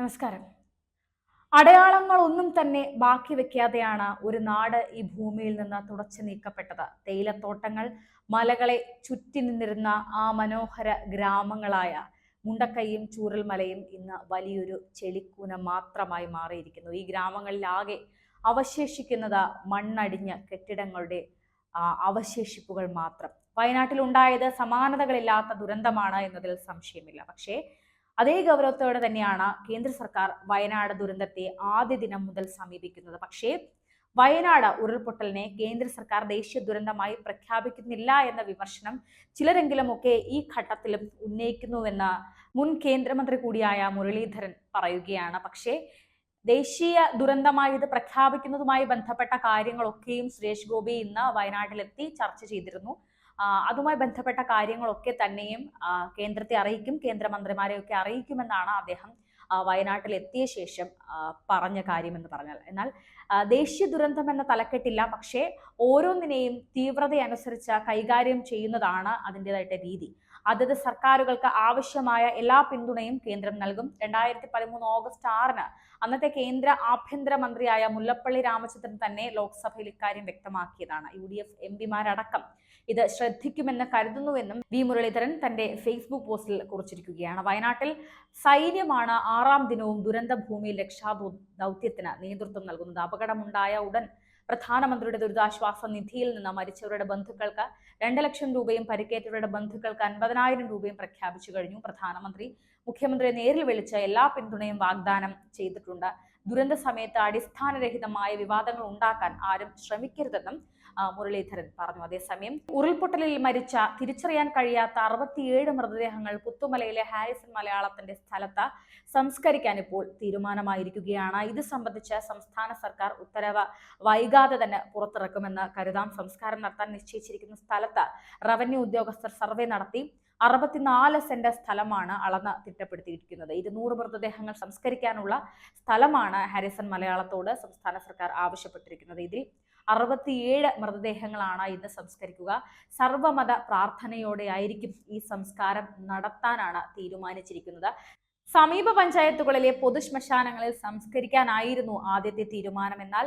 നമസ്കാരം. അടയാളങ്ങളൊന്നും തന്നെ ബാക്കി വെക്കാതെയാണ് ഒരു നാട് ഈ ഭൂമിയിൽ നിന്ന് തുടച്ചു നീക്കപ്പെട്ടത്. തേയിലത്തോട്ടങ്ങൾ, മലകളെ ചുറ്റി നിന്നിരുന്ന ആ മനോഹര ഗ്രാമങ്ങളായ മുണ്ടക്കൈയും ചൂരൽമലയും ഇന്ന് വലിയൊരു ചെളിക്കൂന മാത്രമായി മാറിയിരിക്കുന്നു. ഈ ഗ്രാമങ്ങളിലാകെ അവശേഷിക്കുന്നത് മണ്ണടിഞ്ഞ കെട്ടിടങ്ങളുടെ അവശേഷിപ്പുകൾ മാത്രം. വയനാട്ടിൽ ഉണ്ടായത് സമാനതകളില്ലാത്ത ദുരന്തമാണ് എന്നതിൽ സംശയമില്ല. പക്ഷേ അതേ ഗൗരവത്തോടെ തന്നെയാണ് കേന്ദ്ര സർക്കാർ വയനാട് ദുരന്തത്തെ ആദ്യ ദിനം മുതൽ സമീപിക്കുന്നത്. പക്ഷേ വയനാട് ഉരുൾപൊട്ടലിനെ കേന്ദ്ര സർക്കാർ ദേശീയ ദുരന്തമായി പ്രഖ്യാപിക്കുന്നില്ല എന്ന വിമർശനം ചിലരെങ്കിലും ഒക്കെ ഈ ഘട്ടത്തിലും ഉന്നയിക്കുന്നുവെന്ന് മുൻ കേന്ദ്രമന്ത്രി കൂടിയായ മുരളീധരൻ പറയുകയാണ്. പക്ഷേ ദേശീയ ദുരന്തമായി ഇത് പ്രഖ്യാപിക്കുന്നതുമായി ബന്ധപ്പെട്ട കാര്യങ്ങളൊക്കെയും സുരേഷ് ഗോപി ഇന്ന് വയനാട്ടിലെത്തി ചർച്ച ചെയ്തിരുന്നു. അതുമായി ബന്ധപ്പെട്ട കാര്യങ്ങളൊക്കെ തന്നെയും കേന്ദ്രത്തെ അറിയിക്കും, കേന്ദ്രമന്ത്രിമാരെയൊക്കെ അറിയിക്കുമെന്നാണ് അദ്ദേഹം വയനാട്ടിൽ എത്തിയ ശേഷം പറഞ്ഞ കാര്യമെന്ന് പറഞ്ഞാൽ. എന്നാൽ ദേശീയ ദുരന്തം എന്ന തലക്കെട്ടില്ല, പക്ഷേ ഓരോന്നിനെയും തീവ്രതയനുസരിച്ച് കൈകാര്യം ചെയ്യുന്നതാണ് അതിൻ്റെതായിട്ട് രീതി. അതത് സർക്കാരുകൾക്ക് ആവശ്യമായ എല്ലാ പിന്തുണയും കേന്ദ്രം നൽകും. 2013 ഓഗസ്റ്റ് 6 അന്നത്തെ കേന്ദ്ര ആഭ്യന്തര മന്ത്രിയായ മുല്ലപ്പള്ളി രാമചന്ദ്രൻ തന്നെ ലോക്സഭയിൽ ഇക്കാര്യം വ്യക്തമാക്കിയതാണ്. UDF MPമാരടക്കം ഇത് ശ്രദ്ധിക്കുമെന്ന് കരുതുന്നുവെന്നും വി മുരളീധരൻ തന്റെ ഫേസ്ബുക്ക് പോസ്റ്റിൽ കുറിച്ചിരിക്കുകയാണ്. വയനാട്ടിൽ സൈന്യമാണ് 6ാം ദിനവും ദുരന്ത ഭൂമിയിൽ രക്ഷാദൗത്യത്തിന് നേതൃത്വം നൽകുന്നത്. അപകടമുണ്ടായ ഉടൻ പ്രധാനമന്ത്രിയുടെ ദുരിതാശ്വാസ നിധിയിൽ നിന്ന് മരിച്ചവരുടെ ബന്ധുക്കൾക്ക് 2 ലക്ഷം രൂപയും പരിക്കേറ്റവരുടെ ബന്ധുക്കൾക്ക് 50,000 രൂപയും പ്രഖ്യാപിച്ചു കഴിഞ്ഞു. പ്രധാനമന്ത്രി മുഖ്യമന്ത്രിയെ നേരിൽ വിളിച്ച് എല്ലാ പിന്തുണയും വാഗ്ദാനം ചെയ്തിട്ടുണ്ട്. ദുരന്ത സമയത്ത് അടിസ്ഥാനരഹിതമായ വിവാദങ്ങൾ ഉണ്ടാക്കാൻ ആരും ശ്രമിക്കരുതെന്നും മുരളീധരൻ പറഞ്ഞു. അതേസമയം ഉരുൾപൊട്ടലിൽ മരിച്ച തിരിച്ചറിയാൻ കഴിയാത്ത 67 മൃതദേഹങ്ങൾ പുത്തുമലയിലെ ഹാരിസൺ മലയാളത്തിന്റെ സ്ഥലത്ത് സംസ്കരിക്കാൻ ഇപ്പോൾ തീരുമാനമായിരിക്കുകയാണ്. ഇത് സംബന്ധിച്ച് സംസ്ഥാന സർക്കാർ ഉത്തരവ് വൈകാതെ തന്നെ പുറത്തിറക്കുമെന്ന് കരുതാം. സംസ്കാരം നടത്താൻ നിശ്ചയിച്ചിരിക്കുന്ന സ്ഥലത്ത് റവന്യൂ ഉദ്യോഗസ്ഥർ സർവേ നടത്തി 64 സെന്റ് സ്ഥലമാണ് അളന്ന് തിട്ടപ്പെടുത്തിയിരിക്കുന്നത്. 200 മൃതദേഹങ്ങൾ സംസ്കരിക്കാനുള്ള സ്ഥലമാണ് ഹാരിസൺ മലയാളത്തോട് സംസ്ഥാന സർക്കാർ ആവശ്യപ്പെട്ടിരിക്കുന്നത്. ഇതിൽ 67 മൃതദേഹങ്ങളാണ് ഇന്ന് സംസ്കരിക്കുക. സർവമത പ്രാർത്ഥനയോടെ ആയിരിക്കും ഈ സംസ്കാരം നടത്താനാണ് തീരുമാനിച്ചിരിക്കുന്നത്. സമീപ പഞ്ചായത്തുകളിലെ പൊതുശ്മശാനങ്ങളിൽ സംസ്കരിക്കാനായിരുന്നു ആദ്യത്തെ തീരുമാനം. എന്നാൽ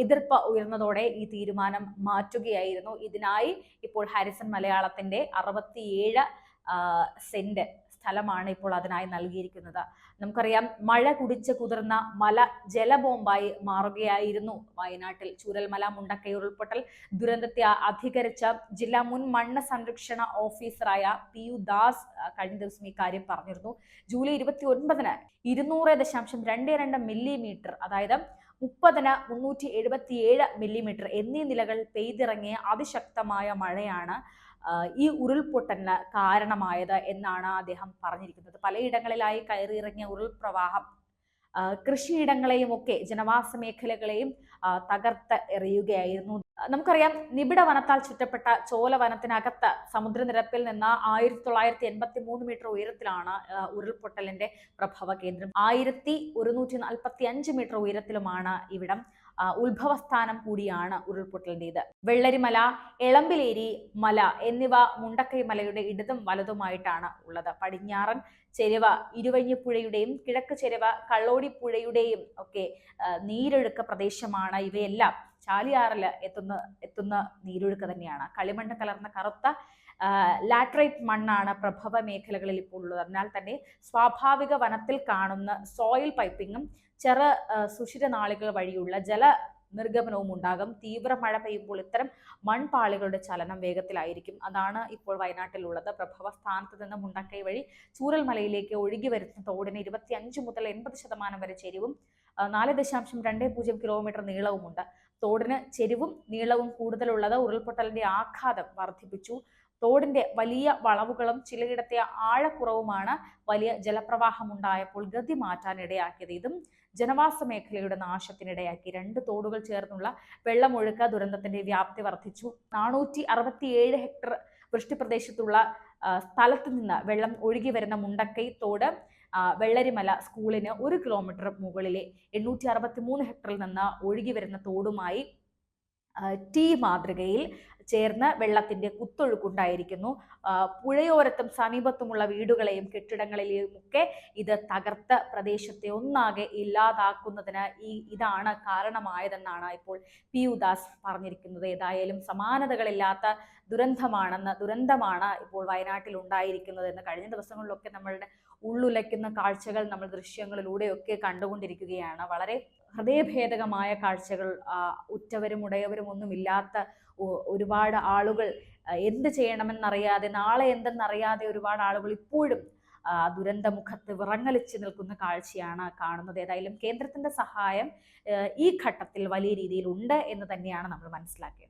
എതിർപ്പ് ഉയർന്നതോടെ ഈ തീരുമാനം മാറ്റുകയായിരുന്നു. ഇതിനായി ഇപ്പോൾ ഹാരിസൺ മലയാളത്തിന്റെ 67 സെന്റ് സ്ഥലമാണ് ഇപ്പോൾ അതിനായി നൽകിയിരിക്കുന്നത്. നമുക്കറിയാം, മഴ കുടിച്ച് കുതിർന്ന മല ജലബോംബായി മാറുകയായിരുന്നു വയനാട്ടിൽ. ചൂരൽമല മുണ്ടക്കൈ ഉരുൾപൊട്ടൽ ദുരന്തത്തെ അധികരിച്ച ജില്ലാ മുൻ മണ്ണ് സംരക്ഷണ ഓഫീസറായ PU ദാസ് കഴിഞ്ഞ ദിവസം ഈ കാര്യം പറഞ്ഞിരുന്നു. ജൂലൈ 29 200.22 മില്ലിമീറ്റർ, അതായത് 30 377 മില്ലിമീറ്റർ എന്നീ നിലകൾ പെയ്തിറങ്ങിയ അതിശക്തമായ മഴയാണ് ഈ ഉരുൾപൊട്ടലിന് കാരണമായത് എന്നാണ് അദ്ദേഹം പറഞ്ഞിരിക്കുന്നത്. പലയിടങ്ങളിലായി കയറിയിറങ്ങിയ ഉരുൾപ്രവാഹം കൃഷിയിടങ്ങളെയും ഒക്കെ ജനവാസ മേഖലകളെയും തകർത്ത് എറിയുകയായിരുന്നു. നമുക്കറിയാം, നിബിഡ വനത്താൽ ചുറ്റപ്പെട്ട ചോല വനത്തിനകത്ത് സമുദ്രനിരപ്പിൽ നിന്ന് 1983 മീറ്റർ ഉയരത്തിലാണ് ഉരുൾപൊട്ടലിന്റെ പ്രഭവ കേന്ദ്രം. 1145 മീറ്റർ ഉയരത്തിലുമാണ് ഇവിടം. ഉത്ഭവസ്ഥാനം കൂടിയാണ് ഉരുൾപൊട്ടലിൻ്റെത്. വെള്ളരിമല, എളമ്പിലേരി മല എന്നിവ മുണ്ടക്കൈ മലയുടെ ഇടതും വലതുമായിട്ടാണ് ഉള്ളത്. പടിഞ്ഞാറൻ ചെരുവ ഇരുവഞ്ഞിപ്പുഴയുടെയും കിഴക്ക് ചെരുവ കള്ളോടിപ്പുഴയുടെയും ഒക്കെ നീരൊഴുക്ക് പ്രദേശമാണ് ഇവയെല്ലാം. ചാലിയാറിൽ എത്തുന്ന നീരൊഴുക്ക് തന്നെയാണ്. കളിമണ്ണ് കലർന്ന കറുത്ത ലാറ്ററൈറ്റ് മണ്ണാണ് പ്രഭവ മേഖലകളിൽ ഇപ്പോൾ ഉള്ളത്. അതിനാൽ തന്നെ സ്വാഭാവിക വനത്തിൽ കാണുന്ന സോയിൽ പൈപ്പിങ്ങും സുഷിരനാളികൾ വഴിയുള്ള ജല നിർഗമനവും ഉണ്ടാകും. തീവ്ര മഴ പെയ്യുമ്പോൾ ഇത്തരം മൺപാളികളുടെ ചലനം വേഗത്തിലായിരിക്കും. അതാണ് ഇപ്പോൾ വയനാട്ടിലുള്ളത്. പ്രഭവ സ്ഥാനത്ത് നിന്ന് മുണ്ടക്കൈ വഴി ചൂരൽമലയിലേക്ക് ഒഴുകി വരുന്ന തോടിന് 25 മുതൽ 80% വരെ ചെരിവും 4.20 കിലോമീറ്റർ നീളവുമുണ്ട്. തോടിന് ചെരിവും നീളവും കൂടുതലുള്ളത് ഉരുൾപൊട്ടലിന്റെ ആഘാതം വർദ്ധിപ്പിച്ചു. തോടിന്റെ വലിയ വളവുകളും ചിലയിടത്തെ ആഴക്കുറവുമാണ് വലിയ ജലപ്രവാഹം ഉണ്ടായപ്പോൾ ഗതി മാറ്റാൻ ഇടയാക്കിയത്. ഇതും ജനവാസ മേഖലയുടെ നാശത്തിനിടയാക്കി. 2 തോടുകൾ ചേർന്നുള്ള വെള്ളമൊഴുക്ക് ദുരന്തത്തിന്റെ വ്യാപ്തി വർദ്ധിച്ചു. 467 ഹെക്ടർ വൃഷ്ടിപ്രദേശത്തുള്ള സ്ഥലത്ത് നിന്ന് വെള്ളം ഒഴുകി വരുന്ന മുണ്ടക്കൈ തോട് വെള്ളരിമല സ്കൂളിന് 1 കിലോമീറ്റർ മുകളിലെ 863 ഹെക്ടറിൽ നിന്ന് ഒഴുകി വരുന്ന തോടുമായി ടി മാതൃകയിൽ ചേർന്ന് വെള്ളത്തിന്റെ കുത്തൊഴുക്കുണ്ടായിരിക്കുന്നു. പുഴയോരത്തും സമീപത്തുമുള്ള വീടുകളെയും കെട്ടിടങ്ങളെയും ഒക്കെ ഇത് തകർത്ത് പ്രദേശത്തെ ഒന്നാകെ ഇല്ലാതാക്കുന്നതിന് ഇതാണ് കാരണമായതെന്നാണ് ഇപ്പോൾ പി ഉദാസ് പറഞ്ഞിരിക്കുന്നത്. ഏതായാലും സമാനതകളില്ലാത്ത ദുരന്തമാണ് ഇപ്പോൾ വയനാട്ടിൽ ഉണ്ടായിരിക്കുന്നത് എന്ന് കഴിഞ്ഞ ദിവസങ്ങളിലൊക്കെ നമ്മളുടെ ഉള്ളുലയ്ക്കുന്ന കാഴ്ചകൾ നമ്മൾ ദൃശ്യങ്ങളിലൂടെയൊക്കെ കണ്ടുകൊണ്ടിരിക്കുകയാണ്. വളരെ ഹൃദയഭേദകമായ കാഴ്ചകൾ. ഉറ്റവരും ഉടയവരും ഒന്നുമില്ലാത്ത ഒരുപാട് ആളുകൾ എന്ത് ചെയ്യണമെന്നറിയാതെ, നാളെ എന്തെന്നറിയാതെ ഒരുപാട് ആളുകൾ ഇപ്പോഴും ദുരന്തമുഖത്ത് വിറങ്ങലിച്ച് നിൽക്കുന്ന കാഴ്ചയാണ് കാണുന്നത്. ഏതായാലും കേന്ദ്രത്തിന്റെ സഹായം ഈ ഘട്ടത്തിൽ വലിയ രീതിയിൽ ഉണ്ട് എന്ന് തന്നെയാണ് നമ്മൾ മനസ്സിലാക്കിയത്.